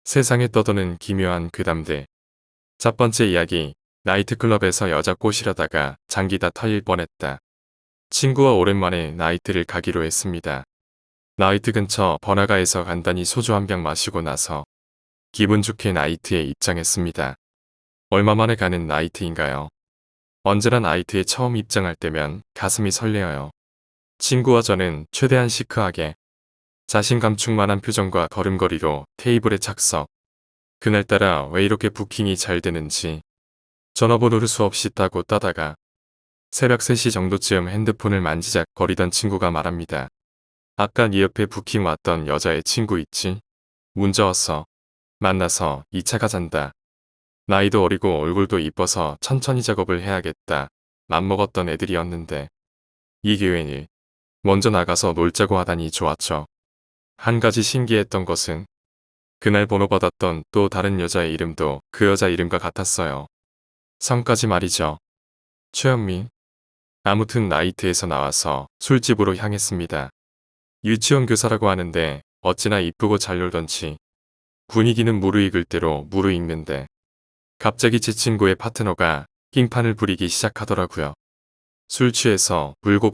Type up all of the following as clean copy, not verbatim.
세상에 떠도는 기묘한 괴담들. 첫 번째 이야기. 나이트클럽에서 여자 꼬시려다가 장기 다 털릴 뻔했다. 친구와 오랜만에 나이트를 가기로 했습니다. 나이트 근처 번화가에서 간단히 소주 한 병 마시고 나서 기분 좋게 나이트에 입장했습니다. 얼마 만에 가는 나이트인가요? 언제나 나이트에 처음 입장할 때면 가슴이 설레어요. 친구와 저는 최대한 시크하게 자신감 충만한 표정과 걸음걸이로 테이블에 착석. 그날따라 왜 이렇게 부킹이 잘 되는지 전화번호를 수없이 따다가 새벽 3시 정도쯤 핸드폰을 만지작거리던 친구가 말합니다. 아까 네 옆에 부킹 왔던 여자의 친구 있지? 문자 왔어. 만나서 2차 가잔다. 나이도 어리고 얼굴도 이뻐서 천천히 작업을 해야겠다. 맘먹었던 애들이었는데 이게 웬일. 먼저 나가서 놀자고 하다니 좋았죠. 한 가지 신기했던 것은 그날 번호받았던 또 다른 여자의 이름도 그 여자 이름과 같았어요. 성까지 말이죠. 최현민. 아무튼 나이트에서 나와서 술집으로 향했습니다. 유치원 교사라고 하는데 어찌나 이쁘고 잘 놀던지 분위기는 무르익을 대로 무르익는데 갑자기 제 친구의 파트너가 킹판을 부리기 시작하더라고요. 술 취해서 불고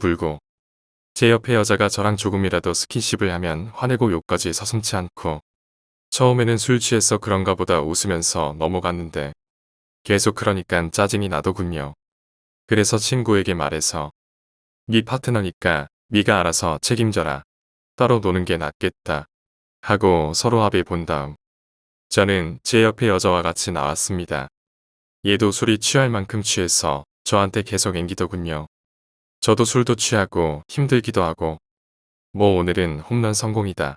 제 옆에 여자가 저랑 조금이라도 스킨십을 하면 화내고 욕까지 서슴지 않고 처음에는 술 취해서 그런가 보다 웃으면서 넘어갔는데 계속 그러니깐 짜증이 나더군요. 그래서 친구에게 말해서 네 파트너니까 네가 알아서 책임져라. 따로 노는 게 낫겠다. 하고 서로 합의 본 다음 저는 제 옆에 여자와 같이 나왔습니다. 얘도 술이 취할 만큼 취해서 저한테 계속 앵기더군요. 저도 술도 취하고 힘들기도 하고 뭐 오늘은 홈런 성공이다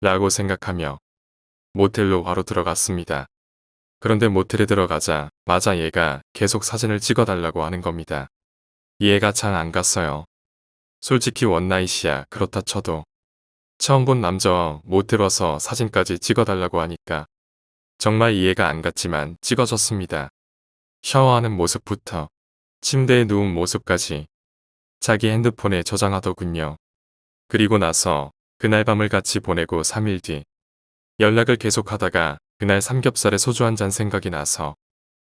라고 생각하며 모텔로 바로 들어갔습니다. 그런데 모텔에 들어가자마자 얘가 계속 사진을 찍어달라고 하는 겁니다. 이해가 잘 안 갔어요. 솔직히 원나잇이야 그렇다 쳐도 처음 본 남자와 모텔 와서 사진까지 찍어달라고 하니까 정말 이해가 안 갔지만 찍어줬습니다. 샤워하는 모습부터 침대에 누운 모습까지 자기 핸드폰에 저장하더군요. 그리고 나서 그날 밤을 같이 보내고 3일 뒤 연락을 계속하다가 그날 삼겹살에 소주 한 잔 생각이 나서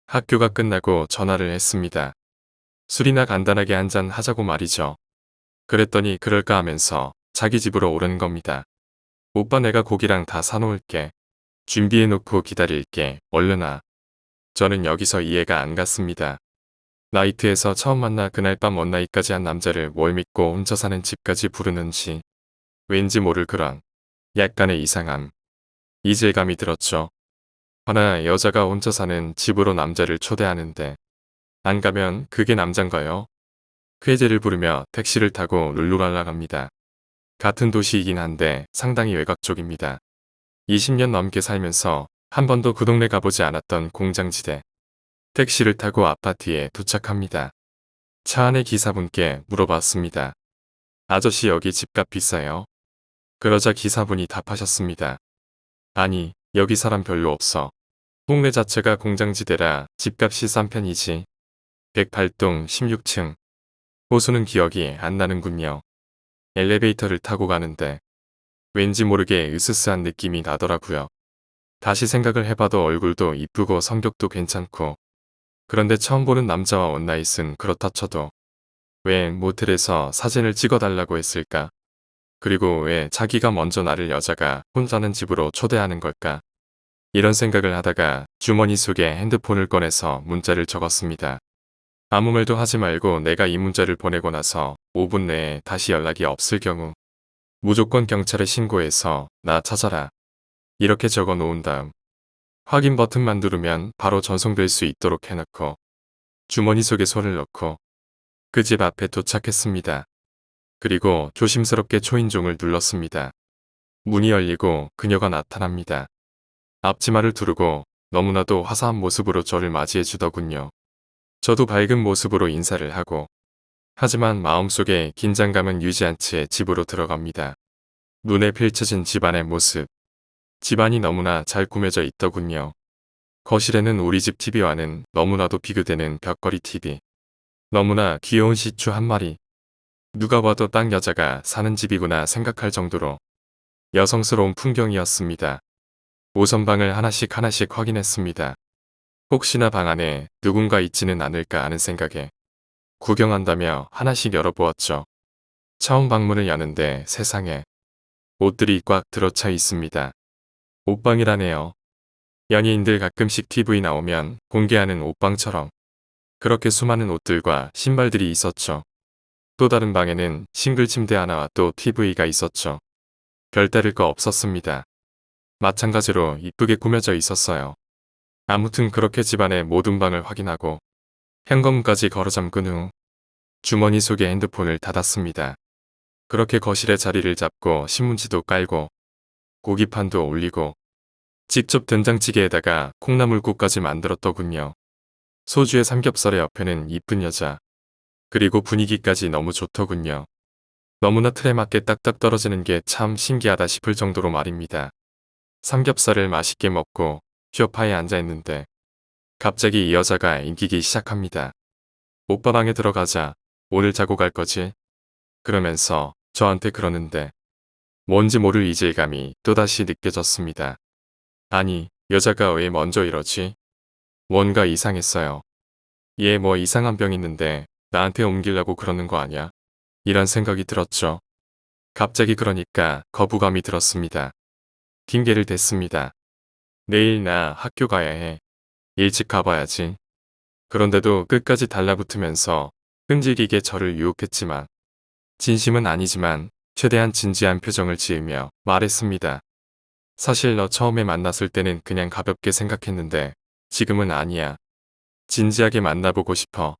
학교가 끝나고 전화를 했습니다. 술이나 간단하게 한 잔 하자고 말이죠. 그랬더니 그럴까 하면서 자기 집으로 오는 겁니다. 오빠 내가 고기랑 다 사놓을게. 준비해놓고 기다릴게. 얼른 와. 저는 여기서 이해가 안 갔습니다. 나이트에서 처음 만나 그날 밤 원나잇까지 한 남자를 뭘 믿고 혼자 사는 집까지 부르는지 왠지 모를 그런 약간의 이상함. 이질감이 들었죠. 허나 여자가 혼자 사는 집으로 남자를 초대하는데 안 가면 그게 남잔가요? 쾌재를 부르며 택시를 타고 룰루랄라 갑니다. 같은 도시이긴 한데 상당히 외곽 쪽입니다. 20년 넘게 살면서 한 번도 그 동네 가보지 않았던 공장지대. 택시를 타고 아파트에 도착합니다. 차 안의 기사분께 물어봤습니다. 아저씨 여기 집값 비싸요? 그러자 기사분이 답하셨습니다. 아니, 여기 사람 별로 없어. 동네 자체가 공장지대라 집값이 싼 편이지. 108동 16층. 호수는 기억이 안 나는군요. 엘리베이터를 타고 가는데 왠지 모르게 으스스한 느낌이 나더라고요. 다시 생각을 해봐도 얼굴도 이쁘고 성격도 괜찮고 그런데 처음 보는 남자와 원나잇은 그렇다 쳐도 왜 모텔에서 사진을 찍어달라고 했을까? 그리고 왜 자기가 먼저 나를 여자가 혼자는 집으로 초대하는 걸까? 이런 생각을 하다가 주머니 속에 핸드폰을 꺼내서 문자를 적었습니다. 아무 말도 하지 말고 내가 이 문자를 보내고 나서 5분 내에 다시 연락이 없을 경우 무조건 경찰에 신고해서 나 찾아라. 이렇게 적어 놓은 다음 확인 버튼만 누르면 바로 전송될 수 있도록 해놓고 주머니 속에 손을 넣고 그 집 앞에 도착했습니다. 그리고 조심스럽게 초인종을 눌렀습니다. 문이 열리고 그녀가 나타납니다. 앞치마를 두르고 너무나도 화사한 모습으로 저를 맞이해 주더군요. 저도 밝은 모습으로 인사를 하고 하지만 마음속에 긴장감은 유지한 채 집으로 들어갑니다. 눈에 펼쳐진 집안의 모습. 집안이 너무나 잘 꾸며져 있더군요. 거실에는 우리 집 TV와는 너무나도 비교되는 벽걸이 TV. 너무나 귀여운 시추 한 마리. 누가 봐도 딱 여자가 사는 집이구나 생각할 정도로 여성스러운 풍경이었습니다. 우선 방을 하나씩 하나씩 확인했습니다. 혹시나 방 안에 누군가 있지는 않을까 하는 생각에 구경한다며 하나씩 열어보았죠. 처음 방문을 여는데 세상에 옷들이 꽉 들어차 있습니다. 옷방이라네요. 연예인들 가끔씩 TV 나오면 공개하는 옷방처럼 그렇게 수많은 옷들과 신발들이 있었죠. 또 다른 방에는 싱글 침대 하나와 또 TV가 있었죠. 별다를 거 없었습니다. 마찬가지로 이쁘게 꾸며져 있었어요. 아무튼 그렇게 집안의 모든 방을 확인하고 현관문까지 걸어 잠근 후 주머니 속에 핸드폰을 닫았습니다. 그렇게 거실에 자리를 잡고 신문지도 깔고 고기판도 올리고 직접 된장찌개에다가 콩나물국까지 만들었더군요. 소주에 삼겹살의 옆에는 이쁜 여자. 그리고 분위기까지 너무 좋더군요. 너무나 틀에 맞게 딱딱 떨어지는 게 참 신기하다 싶을 정도로 말입니다. 삼겹살을 맛있게 먹고 소파에 앉아있는데 갑자기 이 여자가 인기기 시작합니다. 오빠 방에 들어가자. 오늘 자고 갈 거지? 그러면서 저한테 그러는데 뭔지 모를 이질감이 또다시 느껴졌습니다. 아니, 여자가 왜 먼저 이러지? 뭔가 이상했어요. 얘 뭐 이상한 병 있는데 나한테 옮기려고 그러는 거 아냐? 이런 생각이 들었죠. 갑자기 그러니까 거부감이 들었습니다. 핑계를 댔습니다. 내일 나 학교 가야 해. 일찍 가봐야지. 그런데도 끝까지 달라붙으면서 끈질기게 저를 유혹했지만 진심은 아니지만 최대한 진지한 표정을 지으며 말했습니다. 사실 너 처음에 만났을 때는 그냥 가볍게 생각했는데 지금은 아니야. 진지하게 만나보고 싶어.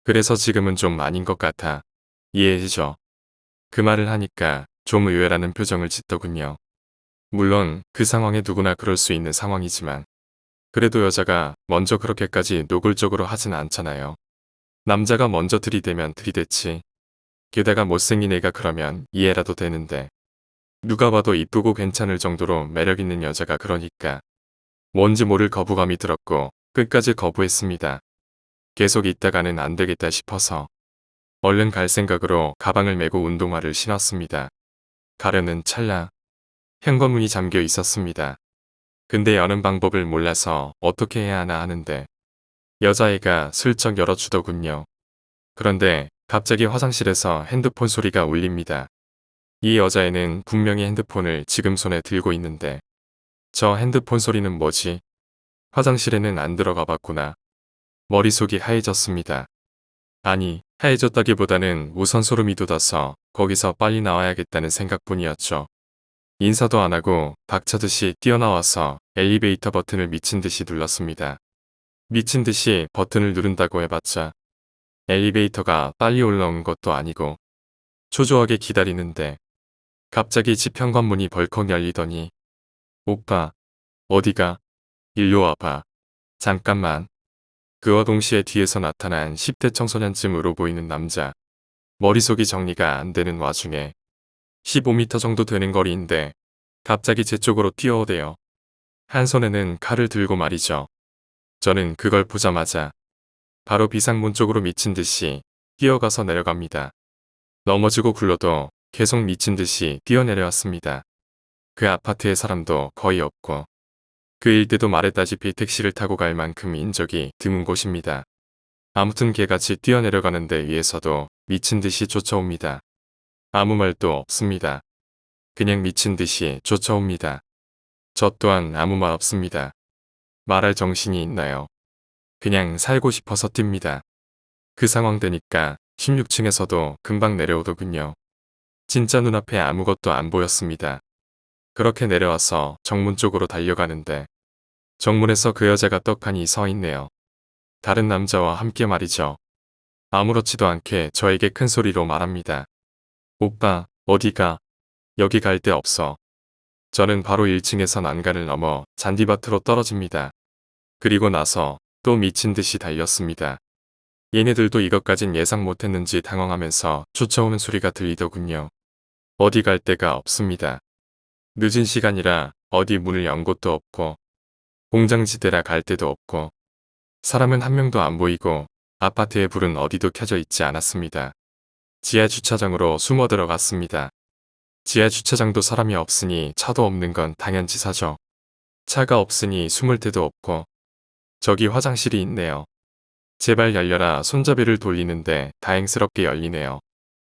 그래서 지금은 좀 아닌 것 같아. 이해해줘. 그 말을 하니까 좀 의외라는 표정을 짓더군요. 물론 그 상황에 누구나 그럴 수 있는 상황이지만 그래도 여자가 먼저 그렇게까지 노골적으로 하진 않잖아요. 남자가 먼저 들이대면 들이댔지. 게다가 못생긴 애가 그러면 이해라도 되는데 누가 봐도 이쁘고 괜찮을 정도로 매력있는 여자가 그러니까 뭔지 모를 거부감이 들었고 끝까지 거부했습니다. 계속 있다가는 안 되겠다 싶어서 얼른 갈 생각으로 가방을 메고 운동화를 신었습니다. 가려는 찰나 현관문이 잠겨 있었습니다. 근데 여는 방법을 몰라서 어떻게 해야 하나 하는데 여자애가 슬쩍 열어주더군요. 그런데 갑자기 화장실에서 핸드폰 소리가 울립니다. 이 여자애는 분명히 핸드폰을 지금 손에 들고 있는데 저 핸드폰 소리는 뭐지? 화장실에는 안 들어가 봤구나. 머릿속이 하얘졌습니다. 아니, 하얘졌다기보다는 우선 소름이 돋아서 거기서 빨리 나와야겠다는 생각뿐이었죠. 인사도 안 하고 닥쳐듯이 뛰어나와서 엘리베이터 버튼을 미친 듯이 눌렀습니다. 미친 듯이 버튼을 누른다고 해봤자 엘리베이터가 빨리 올라온 것도 아니고 초조하게 기다리는데 갑자기 집 현관문이 벌컥 열리더니 오빠, 어디가? 일로 와봐. 잠깐만. 그와 동시에 뒤에서 나타난 10대 청소년쯤으로 보이는 남자. 머릿속이 정리가 안 되는 와중에 15m 정도 되는 거리인데 갑자기 제 쪽으로 뛰어오대요. 한 손에는 칼을 들고 말이죠. 저는 그걸 보자마자 바로 비상문 쪽으로 미친 듯이 뛰어가서 내려갑니다. 넘어지고 굴러도 계속 미친 듯이 뛰어내려왔습니다. 그 아파트에 사람도 거의 없고 그 일대도 말했다시피 택시를 타고 갈 만큼 인적이 드문 곳입니다. 아무튼 개같이 뛰어내려가는데 위에서도 미친 듯이 쫓아옵니다. 아무 말도 없습니다. 그냥 미친 듯이 쫓아옵니다. 저 또한 아무 말 없습니다. 말할 정신이 있나요? 그냥 살고 싶어서 뜁니다. 그 상황 되니까 16층에서도 금방 내려오더군요. 진짜 눈앞에 아무것도 안 보였습니다. 그렇게 내려와서 정문 쪽으로 달려가는데 정문에서 그 여자가 떡하니 서 있네요. 다른 남자와 함께 말이죠. 아무렇지도 않게 저에게 큰 소리로 말합니다. 오빠, 어디가? 여기 갈 데 없어. 저는 바로 1층에서 난간을 넘어 잔디밭으로 떨어집니다. 그리고 나서 또 미친 듯이 달렸습니다. 얘네들도 이것까진 예상 못했는지 당황하면서 쫓아오는 소리가 들리더군요. 어디 갈 데가 없습니다. 늦은 시간이라 어디 문을 연 곳도 없고 공장지대라 갈 데도 없고 사람은 한 명도 안 보이고 아파트의 불은 어디도 켜져 있지 않았습니다. 지하 주차장으로 숨어 들어갔습니다. 지하 주차장도 사람이 없으니 차도 없는 건 당연지사죠. 차가 없으니 숨을 데도 없고 저기 화장실이 있네요. 제발 열려라. 손잡이를 돌리는데 다행스럽게 열리네요.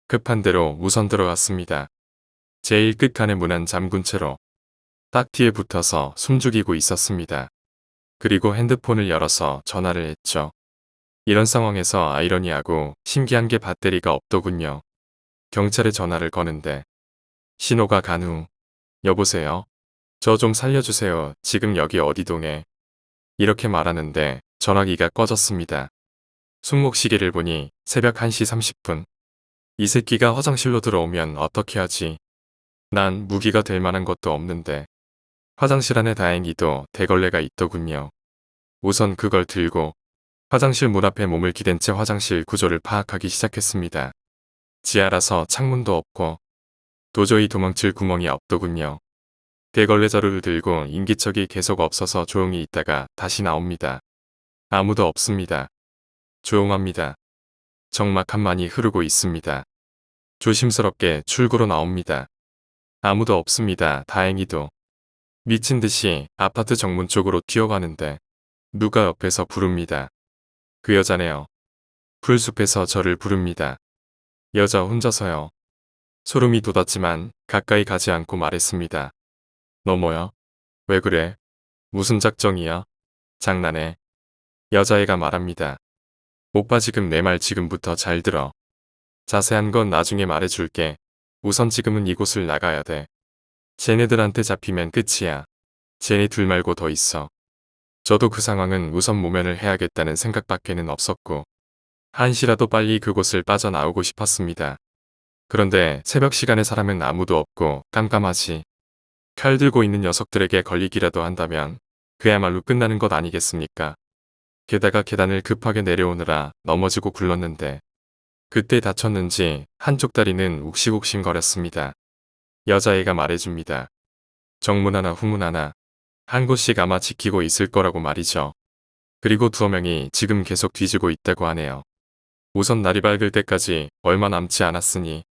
급한 대로 우선 들어갔습니다. 제일 끝칸에 문안 잠근 채로 딱 뒤에 붙어서 숨죽이고 있었습니다. 그리고 핸드폰을 열어서 전화를 했죠. 이런 상황에서 아이러니하고 신기한 게 배터리가 없더군요. 경찰에 전화를 거는데 신호가 간 후 여보세요? 저 좀 살려주세요. 지금 여기 어디 동에? 이렇게 말하는데 전화기가 꺼졌습니다. 손목시계를 보니 새벽 1시 30분. 이 새끼가 화장실로 들어오면 어떻게 하지? 난 무기가 될 만한 것도 없는데. 화장실 안에 다행히도 대걸레가 있더군요. 우선 그걸 들고 화장실 문 앞에 몸을 기댄 채 화장실 구조를 파악하기 시작했습니다. 지하라서 창문도 없고 도저히 도망칠 구멍이 없더군요. 대걸레 자루를 들고 인기척이 계속 없어서 조용히 있다가 다시 나옵니다. 아무도 없습니다. 조용합니다. 적막함만이 흐르고 있습니다. 조심스럽게 출구로 나옵니다. 아무도 없습니다. 다행히도. 미친 듯이 아파트 정문 쪽으로 뛰어가는데 누가 옆에서 부릅니다. 그 여자네요. 풀숲에서 저를 부릅니다. 여자 혼자서요. 소름이 돋았지만 가까이 가지 않고 말했습니다. 너 뭐야? 왜 그래? 무슨 작정이야? 장난해. 여자애가 말합니다. 오빠 지금 내 말 지금부터 잘 들어. 자세한 건 나중에 말해줄게. 우선 지금은 이곳을 나가야 돼. 쟤네들한테 잡히면 끝이야. 쟤네 둘 말고 더 있어. 저도 그 상황은 우선 모면을 해야겠다는 생각밖에는 없었고 한시라도 빨리 그곳을 빠져나오고 싶었습니다. 그런데 새벽 시간에 사람은 아무도 없고 깜깜하지. 칼 들고 있는 녀석들에게 걸리기라도 한다면 그야말로 끝나는 것 아니겠습니까? 게다가 계단을 급하게 내려오느라 넘어지고 굴렀는데 그때 다쳤는지 한쪽 다리는 욱신욱신거렸습니다. 여자애가 말해줍니다. 정문 하나 후문 하나 한 곳씩 아마 지키고 있을 거라고 말이죠. 그리고 두어 명이 지금 계속 뒤지고 있다고 하네요. 우선 날이 밝을 때까지 얼마 남지 않았으니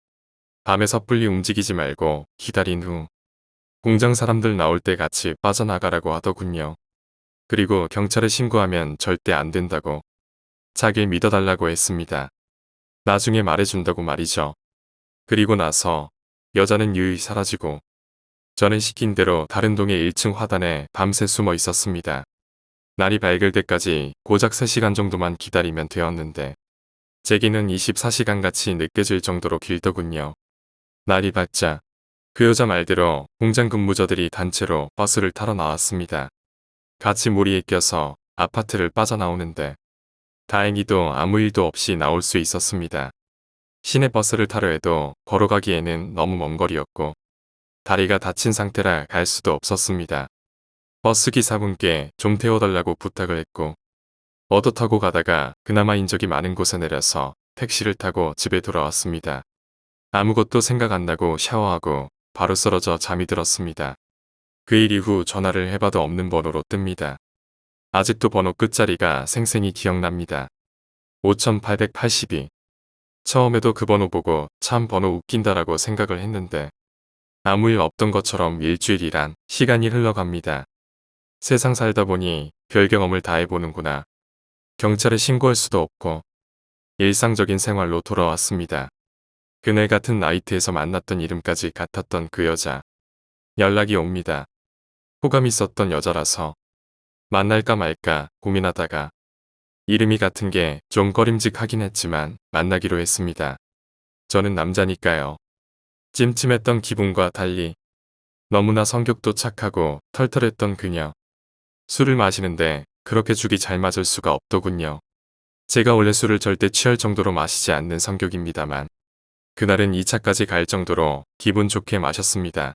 밤에 섣불리 움직이지 말고 기다린 후 공장 사람들 나올 때 같이 빠져나가라고 하더군요. 그리고 경찰에 신고하면 절대 안 된다고 자길 믿어달라고 했습니다. 나중에 말해준다고 말이죠. 그리고 나서 여자는 유유히 사라지고 저는 시킨 대로 다른 동의 1층 화단에 밤새 숨어 있었습니다. 날이 밝을 때까지 고작 3시간 정도만 기다리면 되었는데 제기는 24시간 같이 느껴질 정도로 길더군요. 날이 밝자 그 여자 말대로 공장 근무자들이 단체로 버스를 타러 나왔습니다. 같이 무리에 껴서 아파트를 빠져나오는데 다행히도 아무 일도 없이 나올 수 있었습니다. 시내 버스를 타려 해도 걸어가기에는 너무 먼 거리였고 다리가 다친 상태라 갈 수도 없었습니다. 버스 기사분께 좀 태워달라고 부탁을 했고 얻어 타고 가다가 그나마 인적이 많은 곳에 내려서 택시를 타고 집에 돌아왔습니다. 아무것도 생각 안 나고 샤워하고 바로 쓰러져 잠이 들었습니다. 그 일 이후 전화를 해봐도 없는 번호로 뜹니다. 아직도 번호 끝자리가 생생히 기억납니다. 5882. 처음에도 그 번호 보고 참 번호 웃긴다라고 생각을 했는데 아무 일 없던 것처럼 일주일이란 시간이 흘러갑니다. 세상 살다 보니 별 경험을 다 해보는구나. 경찰에 신고할 수도 없고 일상적인 생활로 돌아왔습니다. 그날 같은 나이트에서 만났던 이름까지 같았던 그 여자. 연락이 옵니다. 호감 있었던 여자라서 만날까 말까 고민하다가 이름이 같은 게 좀 꺼림직하긴 했지만 만나기로 했습니다. 저는 남자니까요. 찜찜했던 기분과 달리 너무나 성격도 착하고 털털했던 그녀. 술을 마시는데 그렇게 죽이 잘 맞을 수가 없더군요. 제가 원래 술을 절대 취할 정도로 마시지 않는 성격입니다만 그날은 2차까지 갈 정도로 기분 좋게 마셨습니다.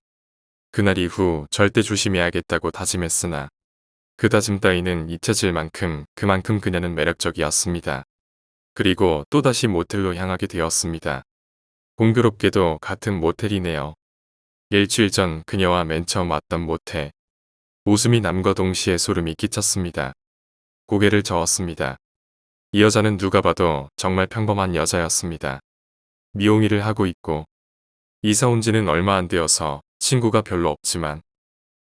그날 이후 절대 조심해야겠다고 다짐했으나 그 다짐 따위는 잊혀질 만큼 그만큼 그녀는 매력적이었습니다. 그리고 또다시 모텔로 향하게 되었습니다. 공교롭게도 같은 모텔이네요. 일주일 전 그녀와 맨 처음 왔던 모텔. 웃음이 남과 동시에 소름이 끼쳤습니다. 고개를 저었습니다. 이 여자는 누가 봐도 정말 평범한 여자였습니다. 미용일을 하고 있고 이사 온 지는 얼마 안 되어서 친구가 별로 없지만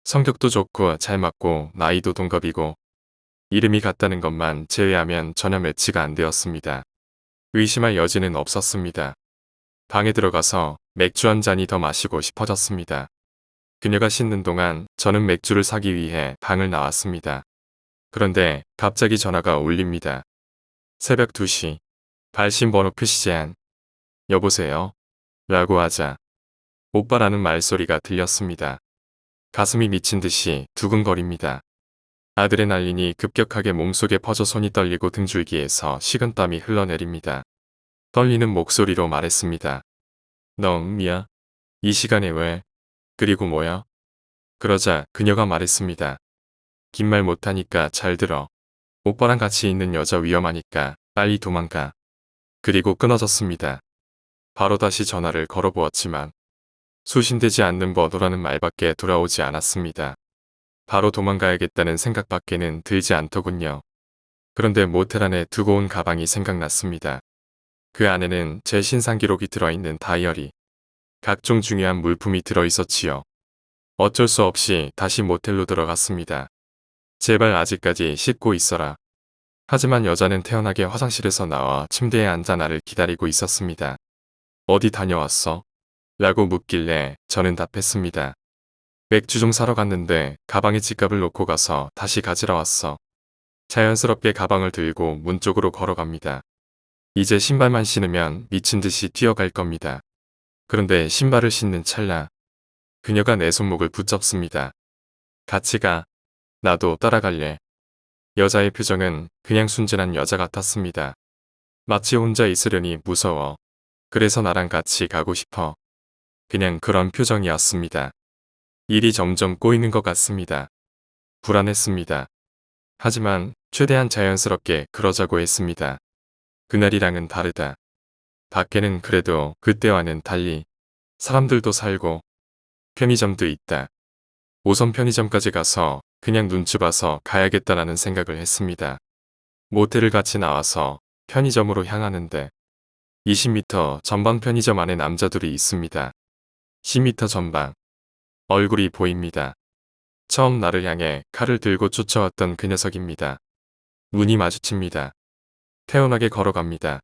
성격도 좋고 잘 맞고 나이도 동갑이고 이름이 같다는 것만 제외하면 전혀 매치가 안 되었습니다. 의심할 여지는 없었습니다. 방에 들어가서 맥주 한 잔이 더 마시고 싶어졌습니다. 그녀가 씻는 동안 저는 맥주를 사기 위해 방을 나왔습니다. 그런데 갑자기 전화가 울립니다. 새벽 2시. 발신번호 표시 제한. 여보세요? 라고 하자 오빠라는 말소리가 들렸습니다. 가슴이 미친 듯이 두근거립니다. 아드레날린이 급격하게 몸속에 퍼져 손이 떨리고 등줄기에서 식은땀이 흘러내립니다. 떨리는 목소리로 말했습니다. 너 은미야? 이 시간에 왜? 그리고 뭐야? 그러자 그녀가 말했습니다. 긴 말 못하니까 잘 들어. 오빠랑 같이 있는 여자 위험하니까 빨리 도망가. 그리고 끊어졌습니다. 바로 다시 전화를 걸어보았지만 수신되지 않는 번호라는 말밖에 돌아오지 않았습니다. 바로 도망가야겠다는 생각밖에는 들지 않더군요. 그런데 모텔 안에 두고 온 가방이 생각났습니다. 그 안에는 제 신상 기록이 들어있는 다이어리, 각종 중요한 물품이 들어있었지요. 어쩔 수 없이 다시 모텔로 들어갔습니다. 제발 아직까지 씻고 있어라. 하지만 여자는 태연하게 화장실에서 나와 침대에 앉아 나를 기다리고 있었습니다. 어디 다녀왔어? 라고 묻길래 저는 답했습니다. 맥주 좀 사러 갔는데 가방에 지갑을 놓고 가서 다시 가지러 왔어. 자연스럽게 가방을 들고 문 쪽으로 걸어갑니다. 이제 신발만 신으면 미친 듯이 뛰어갈 겁니다. 그런데 신발을 신는 찰나 그녀가 내 손목을 붙잡습니다. 같이 가. 나도 따라갈래. 여자의 표정은 그냥 순진한 여자 같았습니다. 마치 혼자 있으려니 무서워. 그래서 나랑 같이 가고 싶어. 그냥 그런 표정이었습니다. 일이 점점 꼬이는 것 같습니다. 불안했습니다. 하지만 최대한 자연스럽게 그러자고 했습니다. 그날이랑은 다르다. 밖에는 그래도 그때와는 달리 사람들도 살고 편의점도 있다. 우선 편의점까지 가서 그냥 눈치 봐서 가야겠다라는 생각을 했습니다. 모텔을 같이 나와서 편의점으로 향하는데 20m 전방 편의점 안에 남자들이 있습니다. 10m 전방. 얼굴이 보입니다. 처음 나를 향해 칼을 들고 쫓아왔던 그 녀석입니다. 눈이 마주칩니다. 태연하게 걸어갑니다.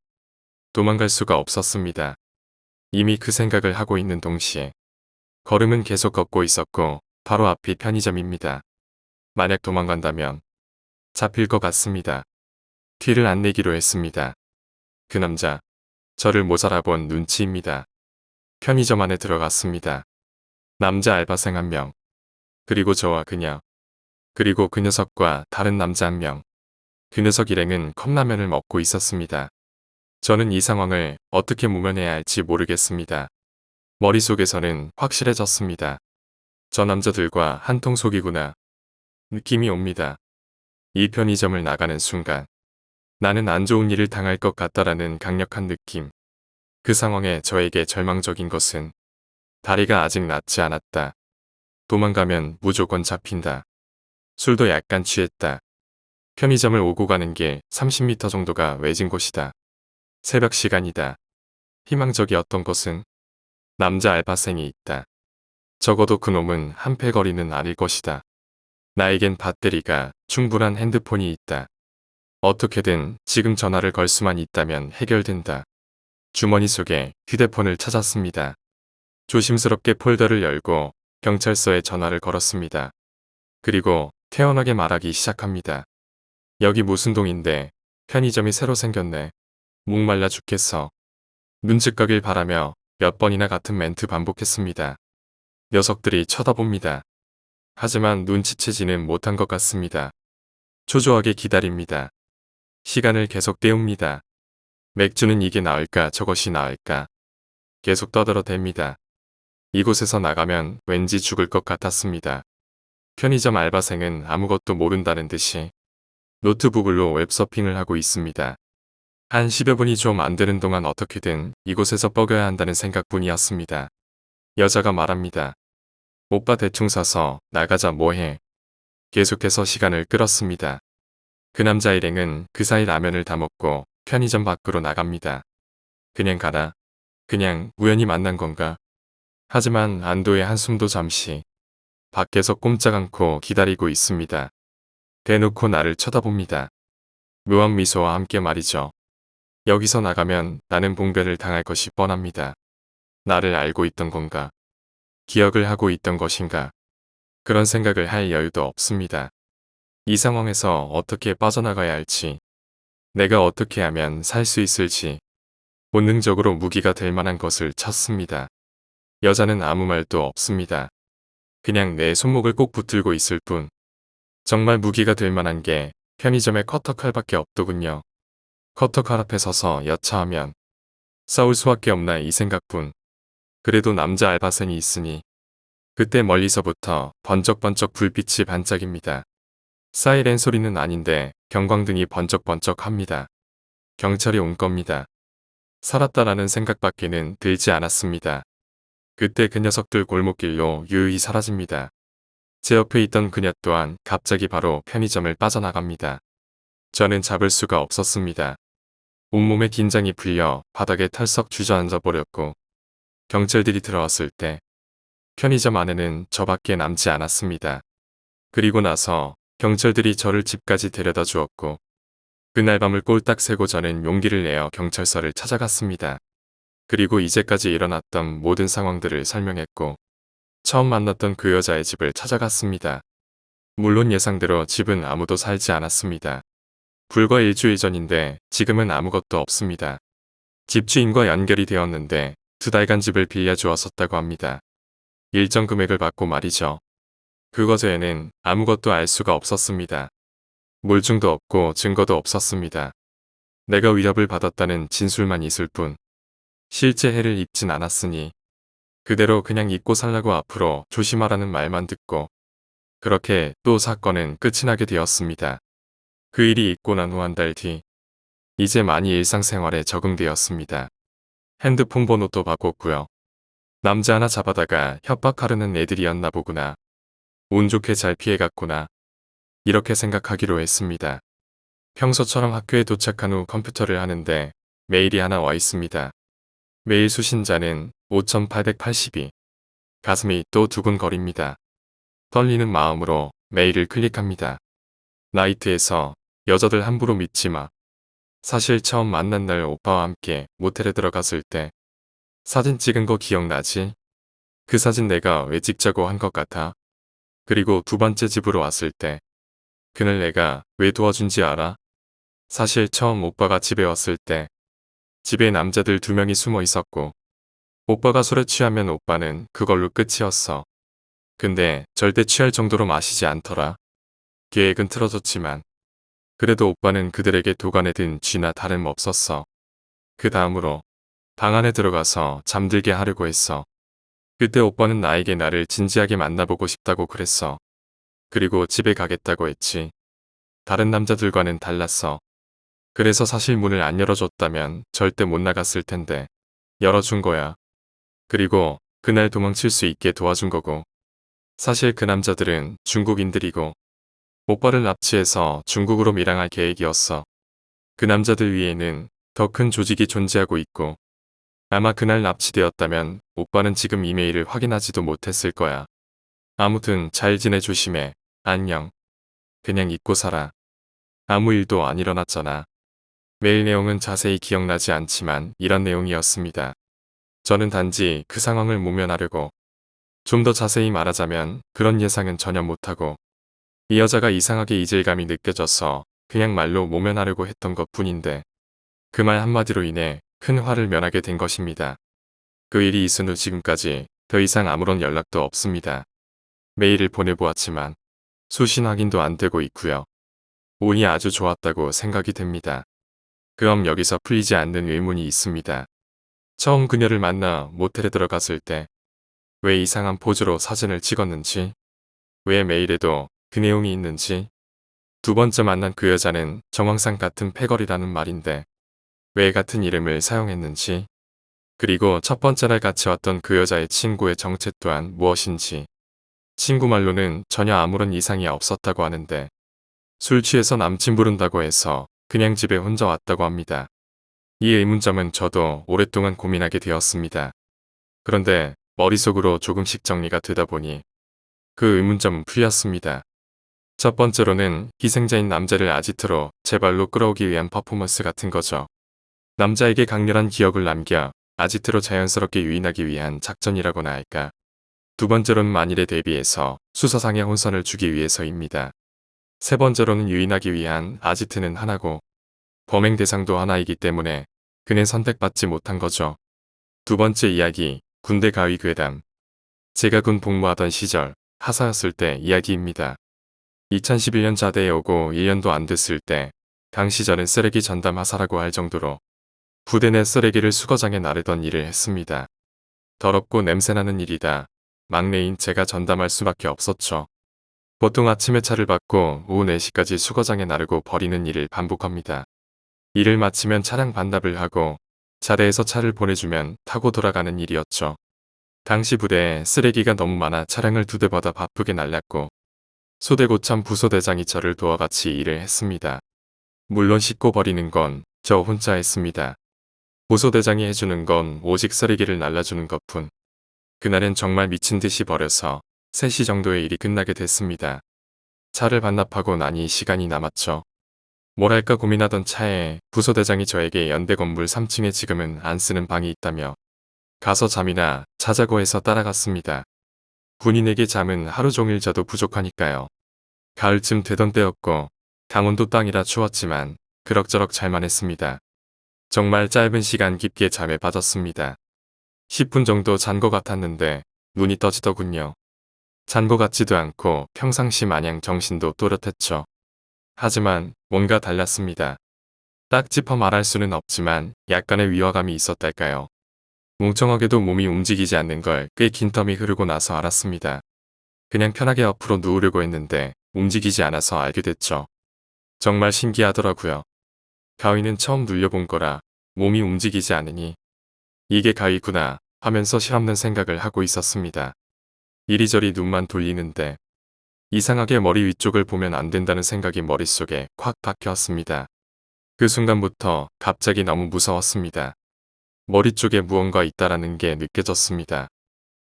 도망갈 수가 없었습니다. 이미 그 생각을 하고 있는 동시에 걸음은 계속 걷고 있었고 바로 앞이 편의점입니다. 만약 도망간다면 잡힐 것 같습니다. 티를 안 내기로 했습니다. 그 남자, 저를 모자라본 눈치입니다. 편의점 안에 들어갔습니다. 남자 알바생 1명, 그리고 저와 그녀, 그리고 그 녀석과 다른 남자 1명. 그 녀석 일행은 컵라면을 먹고 있었습니다. 저는 이 상황을 어떻게 모면해야 할지 모르겠습니다. 머릿속에서는 확실해졌습니다. 저 남자들과 한통 속이구나. 느낌이 옵니다. 이 편의점을 나가는 순간 나는 안 좋은 일을 당할 것 같다라는 강력한 느낌. 그 상황에 저에게 절망적인 것은 다리가 아직 낫지 않았다. 도망가면 무조건 잡힌다. 술도 약간 취했다. 편의점을 오고 가는 길 30m 정도가 외진 곳이다. 새벽 시간이다. 희망적이었던 것은 남자 알바생이 있다. 적어도 그놈은 한패거리는 아닐 것이다. 나에겐 배터리가 충분한 핸드폰이 있다. 어떻게든 지금 전화를 걸 수만 있다면 해결된다. 주머니 속에 휴대폰을 찾았습니다. 조심스럽게 폴더를 열고 경찰서에 전화를 걸었습니다. 그리고 태연하게 말하기 시작합니다. 여기 무슨 동인데 편의점이 새로 생겼네. 목말라 죽겠어. 눈치 가길 바라며 몇 번이나 같은 멘트 반복했습니다. 녀석들이 쳐다봅니다. 하지만 눈치채지는 못한 것 같습니다. 초조하게 기다립니다. 시간을 계속 때웁니다. 맥주는 이게 나을까 저것이 나을까. 계속 떠들어댑니다. 이곳에서 나가면 왠지 죽을 것 같았습니다. 편의점 알바생은 아무것도 모른다는 듯이 노트북으로 웹서핑을 하고 있습니다. 한 10여 분이 좀 안 되는 동안 어떻게든 이곳에서 뻐겨야 한다는 생각뿐이었습니다. 여자가 말합니다. 오빠 대충 사서 나가자 뭐해. 계속해서 시간을 끌었습니다. 그 남자 일행은 그 사이 라면을 다 먹고 편의점 밖으로 나갑니다. 그냥 가라. 그냥 우연히 만난 건가. 하지만 안도의 한숨도 잠시. 밖에서 꼼짝 않고 기다리고 있습니다. 대놓고 나를 쳐다봅니다. 묘한 미소와 함께 말이죠. 여기서 나가면 나는 봉변을 당할 것이 뻔합니다. 나를 알고 있던 건가? 기억을 하고 있던 것인가? 그런 생각을 할 여유도 없습니다. 이 상황에서 어떻게 빠져나가야 할지, 내가 어떻게 하면 살 수 있을지, 본능적으로 무기가 될 만한 것을 찾습니다. 여자는 아무 말도 없습니다. 그냥 내 손목을 꼭 붙들고 있을 뿐. 정말 무기가 될 만한 게 편의점에 커터칼밖에 없더군요. 커터칼 앞에 서서 여차하면 싸울 수밖에 없나 이 생각뿐. 그래도 남자 알바생이 있으니 그때 멀리서부터 번쩍번쩍 불빛이 반짝입니다. 사이렌 소리는 아닌데 경광등이 번쩍번쩍합니다. 경찰이 온 겁니다. 살았다라는 생각밖에는 들지 않았습니다. 그때 그 녀석들 골목길로 유유히 사라집니다. 제 옆에 있던 그녀 또한 갑자기 바로 편의점을 빠져나갑니다. 저는 잡을 수가 없었습니다. 온몸에 긴장이 풀려 바닥에 털썩 주저앉아 버렸고 경찰들이 들어왔을 때 편의점 안에는 저밖에 남지 않았습니다. 그리고 나서 경찰들이 저를 집까지 데려다 주었고 그날 밤을 꼴딱 새고 저는 용기를 내어 경찰서를 찾아갔습니다. 그리고 이제까지 일어났던 모든 상황들을 설명했고 처음 만났던 그 여자의 집을 찾아갔습니다. 물론 예상대로 집은 아무도 살지 않았습니다. 불과 일주일 전인데 지금은 아무것도 없습니다. 집주인과 연결이 되었는데 2달간 집을 빌려주었었다고 합니다. 일정 금액을 받고 말이죠. 그거제에는 아무것도 알 수가 없었습니다. 물증도 없고 증거도 없었습니다. 내가 위협을 받았다는 진술만 있을 뿐 실제 해를 입진 않았으니 그대로 그냥 잊고 살라고 앞으로 조심하라는 말만 듣고 그렇게 또 사건은 끝이 나게 되었습니다. 그 일이 있고 난 후 한 달 뒤 이제 많이 일상생활에 적응되었습니다. 핸드폰 번호도 바꿨고요. 남자 하나 잡아다가 협박하려는 애들이었나 보구나. 운 좋게 잘 피해갔구나. 이렇게 생각하기로 했습니다. 평소처럼 학교에 도착한 후 컴퓨터를 하는데 메일이 하나 와 있습니다. 메일 수신자는 5882. 가슴이 또 두근거립니다. 떨리는 마음으로 메일을 클릭합니다. 나이트에서 여자들 함부로 믿지 마. 사실 처음 만난 날 오빠와 함께 모텔에 들어갔을 때 사진 찍은 거 기억나지? 그 사진 내가 왜 찍자고 한 것 같아? 그리고 2번째 집으로 왔을 때 그날 내가 왜 도와준지 알아? 사실 처음 오빠가 집에 왔을 때 집에 남자들 2명이 숨어 있었고 오빠가 술에 취하면 오빠는 그걸로 끝이었어. 근데 절대 취할 정도로 마시지 않더라. 계획은 틀어졌지만 그래도 오빠는 그들에게 도간에 든 쥐나 다름없었어. 그 다음으로 방 안에 들어가서 잠들게 하려고 했어. 그때 오빠는 나에게 나를 진지하게 만나보고 싶다고 그랬어. 그리고 집에 가겠다고 했지. 다른 남자들과는 달랐어. 그래서 사실 문을 안 열어줬다면 절대 못 나갔을 텐데 열어준 거야. 그리고 그날 도망칠 수 있게 도와준 거고. 사실 그 남자들은 중국인들이고 오빠를 납치해서 중국으로 밀항할 계획이었어. 그 남자들 위에는 더 큰 조직이 존재하고 있고 아마 그날 납치되었다면 오빠는 지금 이메일을 확인하지도 못했을 거야. 아무튼 잘 지내 조심해. 안녕. 그냥 잊고 살아. 아무 일도 안 일어났잖아. 메일 내용은 자세히 기억나지 않지만 이런 내용이었습니다. 저는 단지 그 상황을 모면하려고 좀 더 자세히 말하자면 그런 예상은 전혀 못하고 이 여자가 이상하게 이질감이 느껴져서 그냥 말로 모면하려고 했던 것 뿐인데 그 말 한마디로 인해 큰 화를 면하게 된 것입니다. 그 일이 있은 후 지금까지 더 이상 아무런 연락도 없습니다. 메일을 보내보았지만 수신 확인도 안 되고 있고요. 운이 아주 좋았다고 생각이 됩니다. 그럼 여기서 풀리지 않는 의문이 있습니다. 처음 그녀를 만나 모텔에 들어갔을 때 왜 이상한 포즈로 사진을 찍었는지, 왜 메일에도 그 내용이 있는지, 2번째 만난 그 여자는 정황상 같은 패거리라는 말인데 왜 같은 이름을 사용했는지, 그리고 첫 번째 날 같이 왔던 그 여자의 친구의 정체 또한 무엇인지, 친구 말로는 전혀 아무런 이상이 없었다고 하는데 술 취해서 남친 부른다고 해서 그냥 집에 혼자 왔다고 합니다. 이 의문점은 저도 오랫동안 고민하게 되었습니다. 그런데 머릿속으로 조금씩 정리가 되다 보니 그 의문점은 풀렸습니다. 첫 번째로는 희생자인 남자를 아지트로 제 발로 끌어오기 위한 퍼포먼스 같은 거죠. 남자에게 강렬한 기억을 남겨 아지트로 자연스럽게 유인하기 위한 작전이라고나 할까. 두 번째로는 만일에 대비해서 수사상의 혼선을 주기 위해서입니다. 세 번째로는 유인하기 위한 아지트는 하나고 범행 대상도 하나이기 때문에 그는 선택받지 못한 거죠. 두 번째 이야기, 군대 가위 괴담. 제가 군 복무하던 시절 하사였을 때 이야기입니다. 2011년 자대에 오고 1년도 안 됐을 때 당시 저는 쓰레기 전담 하사라고 할 정도로 부대 내 쓰레기를 수거장에 나르던 일을 했습니다. 더럽고 냄새나는 일이다. 막내인 제가 전담할 수밖에 없었죠. 보통 아침에 차를 받고 오후 4시까지 수거장에 나르고 버리는 일을 반복합니다. 일을 마치면 차량 반납을 하고 자대에서 차를 보내주면 타고 돌아가는 일이었죠. 당시 부대에 쓰레기가 너무 많아 차량을 2대보다 바쁘게 날렸고 소대고참 부소대장이 저를 도와 같이 일을 했습니다. 물론 씻고 버리는 건 저 혼자 했습니다. 부소대장이 해주는 건 오직 쓰레기를 날라주는 것뿐. 그날은 정말 미친 듯이 버려서 3시 정도에 일이 끝나게 됐습니다. 차를 반납하고 나니 시간이 남았죠. 뭘 할까 고민하던 차에 부소대장이 저에게 연대 건물 3층에 지금은 안 쓰는 방이 있다며 가서 잠이나 자자고 해서 따라갔습니다. 군인에게 잠은 하루 종일 자도 부족하니까요. 가을쯤 되던 때였고 강원도 땅이라 추웠지만 그럭저럭 잘만 했습니다. 정말 짧은 시간 깊게 잠에 빠졌습니다. 10분 정도 잔 것 같았는데 눈이 떠지더군요. 잔 것 같지도 않고 평상시 마냥 정신도 또렷했죠. 하지만 뭔가 달랐습니다. 딱 짚어 말할 수는 없지만 약간의 위화감이 있었달까요. 뭉청하게도 몸이 움직이지 않는 걸 꽤 긴 텀이 흐르고 나서 알았습니다. 그냥 편하게 옆으로 누우려고 했는데 움직이지 않아서 알게 됐죠. 정말 신기하더라고요. 가위는 처음 눌려본 거라 몸이 움직이지 않으니 이게 가위구나 하면서 실없는 생각을 하고 있었습니다. 이리저리 눈만 돌리는데 이상하게 머리 위쪽을 보면 안 된다는 생각이 머릿속에 콱 박혀왔습니다. 그 순간부터 갑자기 너무 무서웠습니다. 머리 쪽에 무언가 있다라는 게 느껴졌습니다.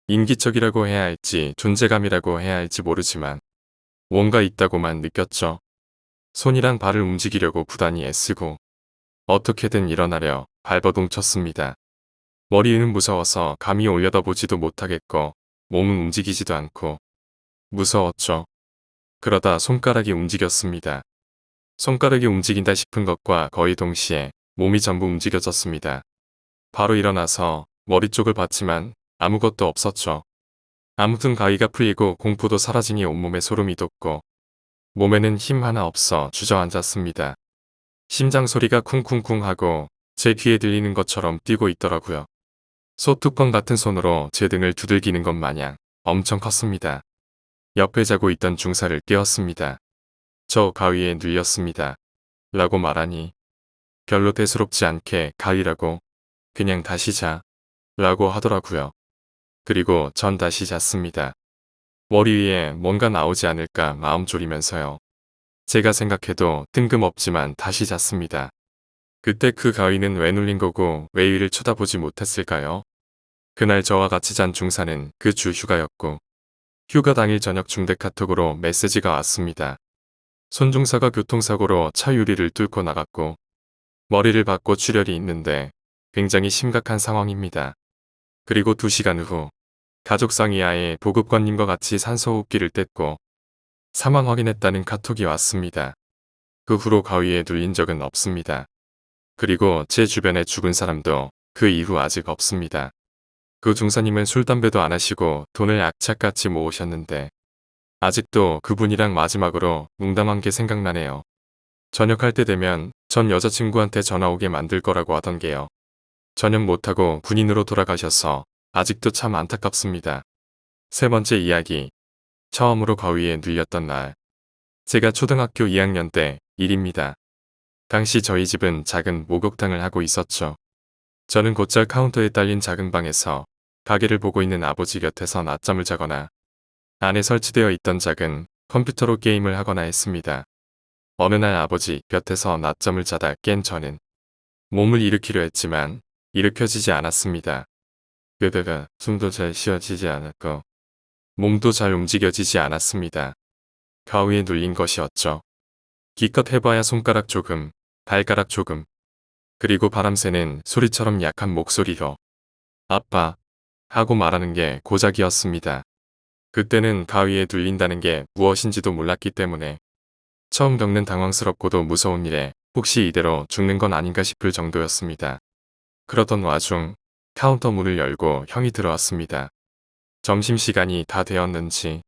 인기척이라고 해야 할지 존재감이라고 해야 할지 모르지만 뭔가 있다고만 느꼈죠. 손이랑 발을 움직이려고 부단히 애쓰고 어떻게든 일어나려 발버둥 쳤습니다. 머리 위는 무서워서 감히 올려다보지도 못하겠고 몸은 움직이지도 않고 무서웠죠. 그러다 손가락이 움직였습니다. 손가락이 움직인다 싶은 것과 거의 동시에 몸이 전부 움직여졌습니다. 바로 일어나서 머리 쪽을 봤지만 아무것도 없었죠. 아무튼 가위가 풀리고 공포도 사라지니 온몸에 소름이 돋고 몸에는 힘 하나 없어 주저앉았습니다. 심장 소리가 쿵쿵쿵 하고 제 귀에 들리는 것처럼 뛰고 있더라고요. 소뚜껑 같은 손으로 제 등을 두들기는 것 마냥 엄청 컸습니다. 옆에 자고 있던 중사를 깨웠습니다. 저 가위에 눌렸습니다. 라고 말하니 별로 대수롭지 않게 가위라고 그냥 다시 자 라고 하더라고요. 그리고 전 다시 잤습니다. 머리 위에 뭔가 나오지 않을까 마음 졸이면서요. 제가 생각해도 뜬금없지만 다시 잤습니다. 그때 그 가위는 왜 눌린 거고 왜 위를 쳐다보지 못했을까요? 그날 저와 같이 잔 중사는 그 주 휴가였고 휴가 당일 저녁 중대 카톡으로 메시지가 왔습니다. 손 중사가 교통사고로 차 유리를 뚫고 나갔고 머리를 박고 출혈이 있는데 굉장히 심각한 상황입니다. 그리고 2시간 후 가족상의하에 보급관님과 같이 산소호흡기를 뗐고 사망 확인했다는 카톡이 왔습니다. 그 후로 가위에 눌린 적은 없습니다. 그리고 제 주변에 죽은 사람도 그 이후 아직 없습니다. 그 중사님은 술 담배도 안 하시고 돈을 악착같이 모으셨는데 아직도 그분이랑 마지막으로 농담한 게 생각나네요. 전역할 때 되면 전 여자친구한테 전화 오게 만들 거라고 하던 게요. 전역 못하고 군인으로 돌아가셔서 아직도 참 안타깝습니다. 세 번째 이야기. 처음으로 가위에 눌렸던 날. 제가 초등학교 2학년 때 일입니다. 당시 저희 집은 작은 목욕탕을 하고 있었죠. 저는 곧잘 카운터에 딸린 작은 방에서 가게를 보고 있는 아버지 곁에서 낮잠을 자거나 안에 설치되어 있던 작은 컴퓨터로 게임을 하거나 했습니다. 어느 날 아버지 곁에서 낮잠을 자다 깬 저는 몸을 일으키려 했지만 일으켜지지 않았습니다. 그러다가 숨도 잘 쉬어지지 않았고 몸도 잘 움직여지지 않았습니다. 가위에 눌린 것이었죠. 기껏 해봐야 손가락 조금, 발가락 조금. 그리고 바람 새는 소리처럼 약한 목소리로 아빠 하고 말하는 게 고작이었습니다. 그때는 가위에 눌린다는 게 무엇인지도 몰랐기 때문에 처음 겪는 당황스럽고도 무서운 일에 혹시 이대로 죽는 건 아닌가 싶을 정도였습니다. 그러던 와중 카운터 문을 열고 형이 들어왔습니다. 점심시간이 다 되었는지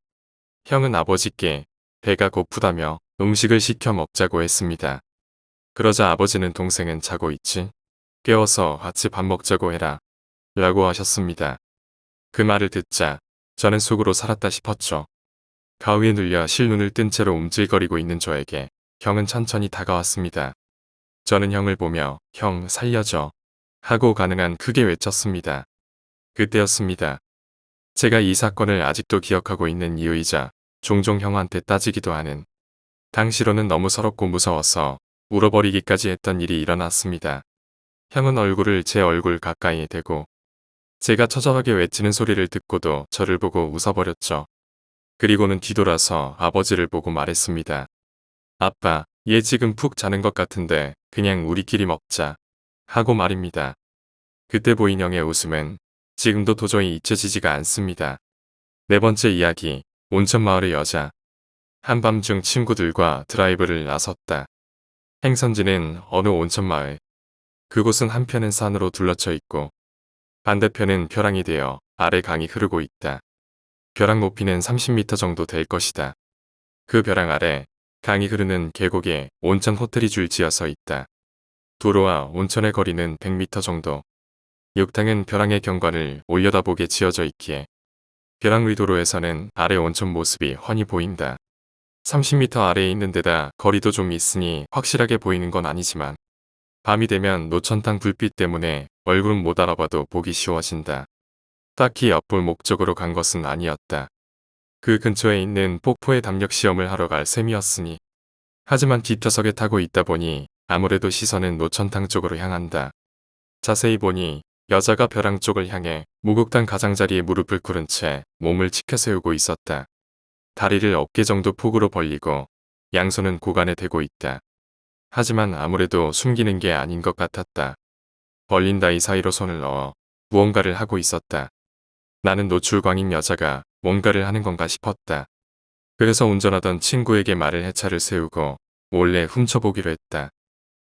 형은 아버지께 배가 고프다며 음식을 시켜 먹자고 했습니다. 그러자 아버지는 동생은 자고 있지? 깨워서 같이 밥 먹자고 해라. 라고 하셨습니다. 그 말을 듣자 저는 속으로 살았다 싶었죠. 가위에 눌려 실눈을 뜬 채로 움찔거리고 있는 저에게 형은 천천히 다가왔습니다. 저는 형을 보며 형 살려줘 하고 가능한 크게 외쳤습니다. 그때였습니다. 제가 이 사건을 아직도 기억하고 있는 이유이자 종종 형한테 따지기도 하는 당시로는 너무 서럽고 무서워서 울어버리기까지 했던 일이 일어났습니다. 형은 얼굴을 제 얼굴 가까이에 대고 제가 처절하게 외치는 소리를 듣고도 저를 보고 웃어버렸죠. 그리고는 뒤돌아서 아버지를 보고 말했습니다. 아빠, 얘 지금 푹 자는 것 같은데 그냥 우리끼리 먹자. 하고 말입니다. 그때 보인 형의 웃음은 지금도 도저히 잊혀지지가 않습니다. 네 번째 이야기, 온천마을의 여자. 한밤중 친구들과 드라이브를 나섰다. 행선지는 어느 온천마을. 그곳은 한편은 산으로 둘러쳐 있고 반대편은 벼랑이 되어 아래 강이 흐르고 있다. 벼랑 높이는 30m 정도 될 것이다. 그 벼랑 아래 강이 흐르는 계곡에 온천 호텔이 줄지어서 있다. 도로와 온천의 거리는 100m 정도. 육탕은 벼랑의 경관을 올려다보게 지어져 있기에 벼랑 위도로에서는 아래 온천 모습이 훤히 보인다. 30m 아래에 있는 데다 거리도 좀 있으니 확실하게 보이는 건 아니지만 밤이 되면 노천탕 불빛 때문에 얼굴은 못 알아봐도 보기 쉬워진다. 딱히 엿볼 목적으로 간 것은 아니었다. 그 근처에 있는 폭포의 담력 시험을 하러 갈 셈이었으니. 하지만 뒷좌석에 타고 있다 보니 아무래도 시선은 노천탕 쪽으로 향한다. 자세히 보니 여자가 벼랑 쪽을 향해 목욕탕 가장자리에 무릎을 꿇은 채 몸을 치켜 세우고 있었다. 다리를 어깨 정도 폭으로 벌리고 양손은 고관에 대고 있다. 하지만 아무래도 숨기는 게 아닌 것 같았다. 벌린 다리 사이로 손을 넣어 무언가를 하고 있었다. 나는 노출광인 여자가 뭔가를 하는 건가 싶었다. 그래서 운전하던 친구에게 말을 해차를 세우고 몰래 훔쳐보기로 했다.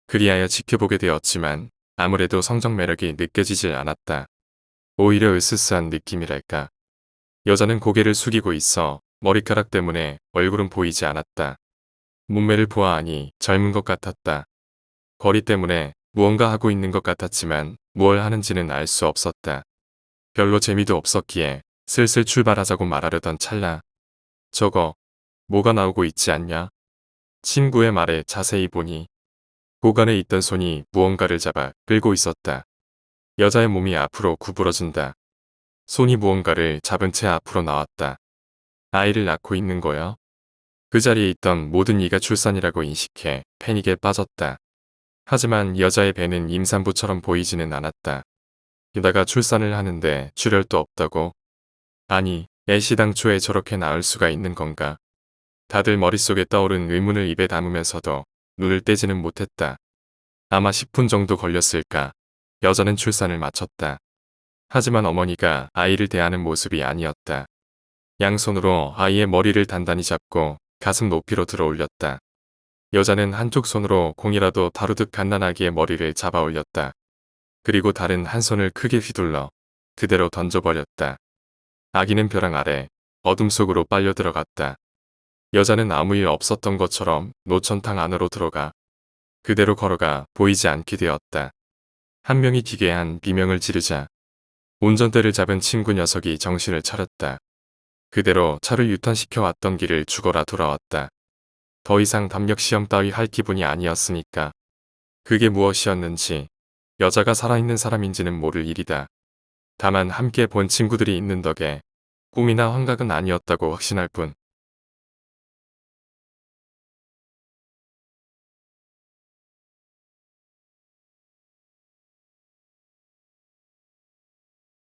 그리하여 지켜보게 되었지만 아무래도 성적 매력이 느껴지질 않았다. 오히려 으스스한 느낌이랄까. 여자는 고개를 숙이고 있어 머리카락 때문에 얼굴은 보이지 않았다. 몸매를 보아하니 젊은 것 같았다. 거리 때문에 무언가 하고 있는 것 같았지만 무얼 하는지는 알 수 없었다. 별로 재미도 없었기에 슬슬 출발하자고 말하려던 찰나. 저거 뭐가 나오고 있지 않냐? 친구의 말에 자세히 보니 고관에 있던 손이 무언가를 잡아 끌고 있었다. 여자의 몸이 앞으로 구부러진다. 손이 무언가를 잡은 채 앞으로 나왔다. 아이를 낳고 있는 거야? 그 자리에 있던 모든 이가 출산이라고 인식해 패닉에 빠졌다. 하지만 여자의 배는 임산부처럼 보이지는 않았다. 게다가 출산을 하는데 출혈도 없다고? 아니, 애시당초에 저렇게 나을 수가 있는 건가? 다들 머릿속에 떠오른 의문을 입에 담으면서도 눈을 떼지는 못했다. 아마 10분 정도 걸렸을까. 여자는 출산을 마쳤다. 하지만 어머니가 아이를 대하는 모습이 아니었다. 양손으로 아이의 머리를 단단히 잡고 가슴 높이로 들어 올렸다. 여자는 한쪽 손으로 공이라도 다루듯 갓난아기의 머리를 잡아 올렸다. 그리고 다른 한 손을 크게 휘둘러 그대로 던져버렸다. 아기는 벼랑 아래 어둠 속으로 빨려 들어갔다. 여자는 아무 일 없었던 것처럼 노천탕 안으로 들어가 그대로 걸어가 보이지 않게 되었다. 한 명이 기괴한 비명을 지르자 운전대를 잡은 친구 녀석이 정신을 차렸다. 그대로 차를 유턴시켜 왔던 길을 죽어라 돌아왔다. 더 이상 담력 시험 따위 할 기분이 아니었으니까. 그게 무엇이었는지 여자가 살아있는 사람인지는 모를 일이다. 다만 함께 본 친구들이 있는 덕에 꿈이나 환각은 아니었다고 확신할 뿐.